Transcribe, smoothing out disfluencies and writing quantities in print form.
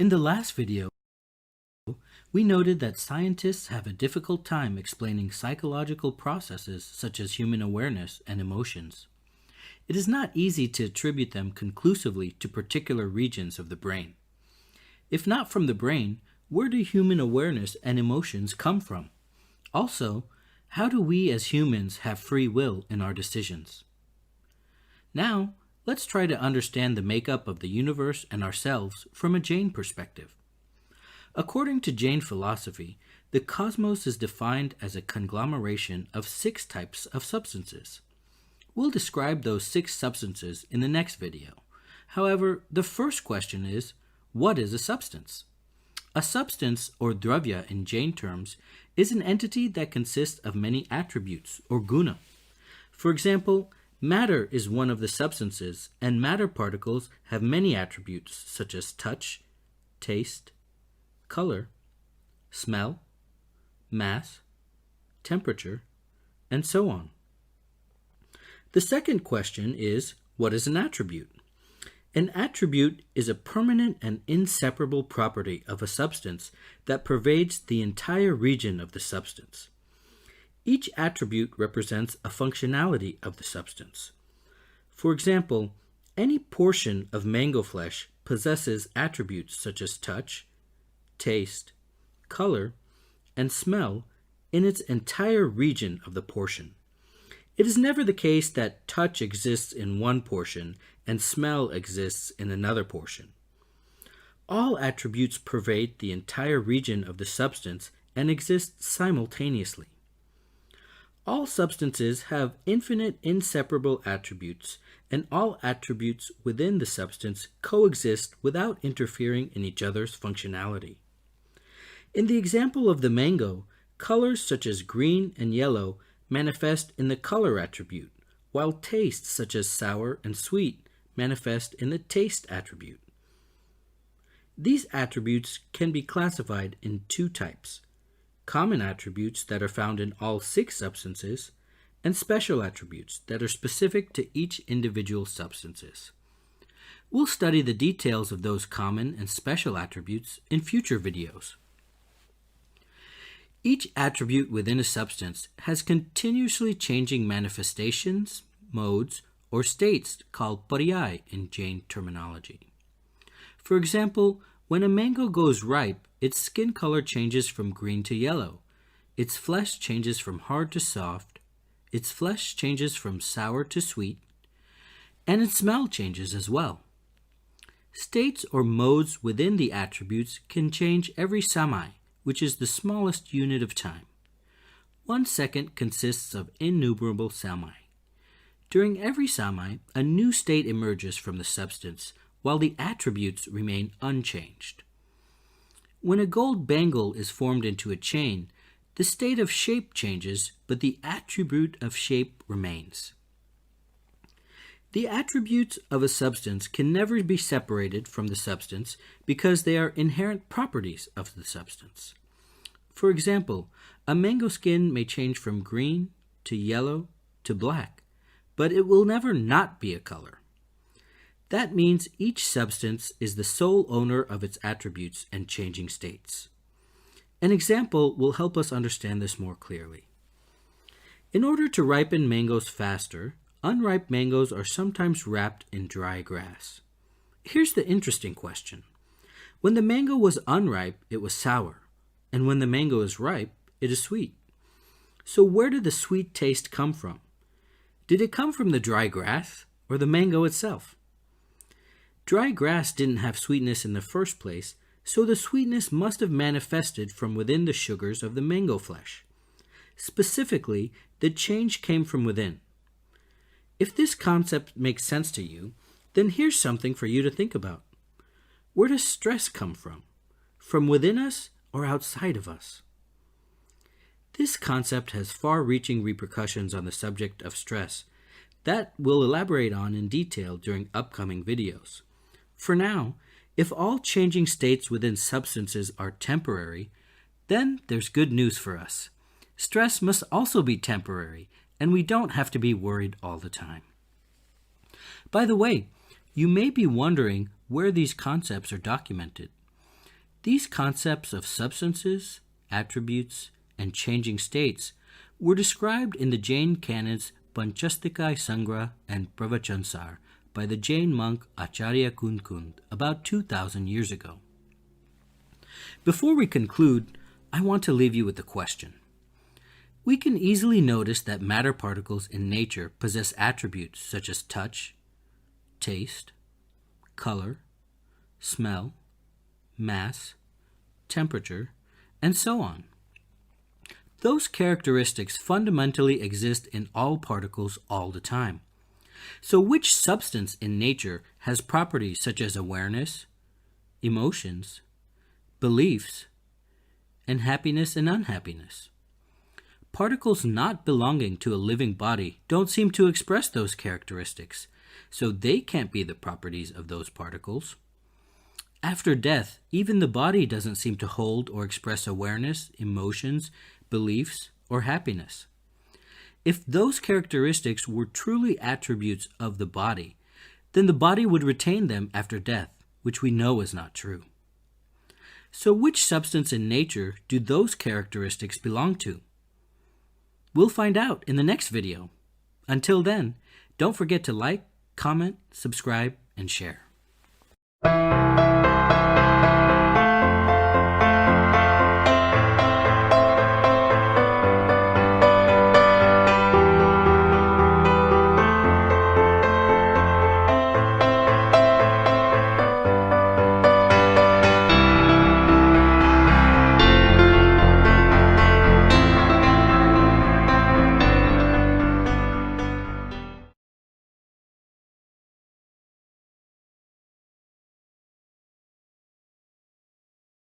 In the last video, we noted that scientists have a difficult time explaining psychological processes such as human awareness and emotions. It is not easy to attribute them conclusively to particular regions of the brain. If not from the brain, where do human awareness and emotions come from? Also, how do we as humans have free will in our decisions? Now, let's try to understand the makeup of the universe and ourselves from a Jain perspective. According to Jain philosophy, the cosmos is defined as a conglomeration of 6 types of substances. We'll describe those 6 substances in the next video. However, the first question is, what is a substance? A substance, or dravya in Jain terms, is an entity that consists of many attributes, or guna. For example, matter is one of the substances, and matter particles have many attributes such as touch, taste, color, smell, mass, temperature, and so on. The second question is, what is an attribute? An attribute is a permanent and inseparable property of a substance that pervades the entire region of the substance. Each attribute represents a functionality of the substance. For example, any portion of mango flesh possesses attributes such as touch, taste, color, and smell in its entire region of the portion. It is never the case that touch exists in one portion and smell exists in another portion. All attributes pervade the entire region of the substance and exist simultaneously. All substances have infinite inseparable attributes, and all attributes within the substance coexist without interfering in each other's functionality. In the example of the mango, colors such as green and yellow manifest in the color attribute, while tastes such as sour and sweet manifest in the taste attribute. These attributes can be classified in 2 types: common attributes that are found in all 6 substances, and special attributes that are specific to each individual substances. We'll study the details of those common and special attributes in future videos. Each attribute within a substance has continuously changing manifestations, modes, or states called paryay in Jain terminology. For example, when a mango goes ripe, its skin color changes from green to yellow, its flesh changes from hard to soft, its flesh changes from sour to sweet, and its smell changes as well. States or modes within the attributes can change every samai, which is the smallest unit of time. 1 second consists of innumerable samai. During every samai, a new state emerges from the substance, while the attributes remain unchanged. When a gold bangle is formed into a chain, the state of shape changes, but the attribute of shape remains. The attributes of a substance can never be separated from the substance because they are inherent properties of the substance. For example, a mango skin may change from green to yellow to black, but it will never not be a color. That means each substance is the sole owner of its attributes and changing states. An example will help us understand this more clearly. In order to ripen mangoes faster, unripe mangoes are sometimes wrapped in dry grass. Here's the interesting question. When the mango was unripe, it was sour, and when the mango is ripe, it is sweet. So where did the sweet taste come from? Did it come from the dry grass or the mango itself? Dry grass didn't have sweetness in the first place, so the sweetness must have manifested from within the sugars of the mango flesh. Specifically, the change came from within. If this concept makes sense to you, then here's something for you to think about. Where does stress come from? From within us or outside of us? This concept has far-reaching repercussions on the subject of stress that we'll elaborate on in detail during upcoming videos. For now, if all changing states within substances are temporary, then there's good news for us. Stress must also be temporary, and we don't have to be worried all the time. By the way, you may be wondering where these concepts are documented. These concepts of substances, attributes, and changing states were described in the Jain canons Panchastika Sangra and Pravachansar by the Jain monk Acharya Kunkund about 2,000 years ago. Before we conclude, I want to leave you with a question. We can easily notice that matter particles in nature possess attributes such as touch, taste, color, smell, mass, temperature, and so on. Those characteristics fundamentally exist in all particles all the time. So which substance in nature has properties such as awareness, emotions, beliefs, and happiness and unhappiness? Particles not belonging to a living body don't seem to express those characteristics, so they can't be the properties of those particles. After death, even the body doesn't seem to hold or express awareness, emotions, beliefs, or happiness. If those characteristics were truly attributes of the body, then the body would retain them after death, which we know is not true. So which substance in nature do those characteristics belong to? We'll find out in the next video. Until then, don't forget to like, comment, subscribe, and share.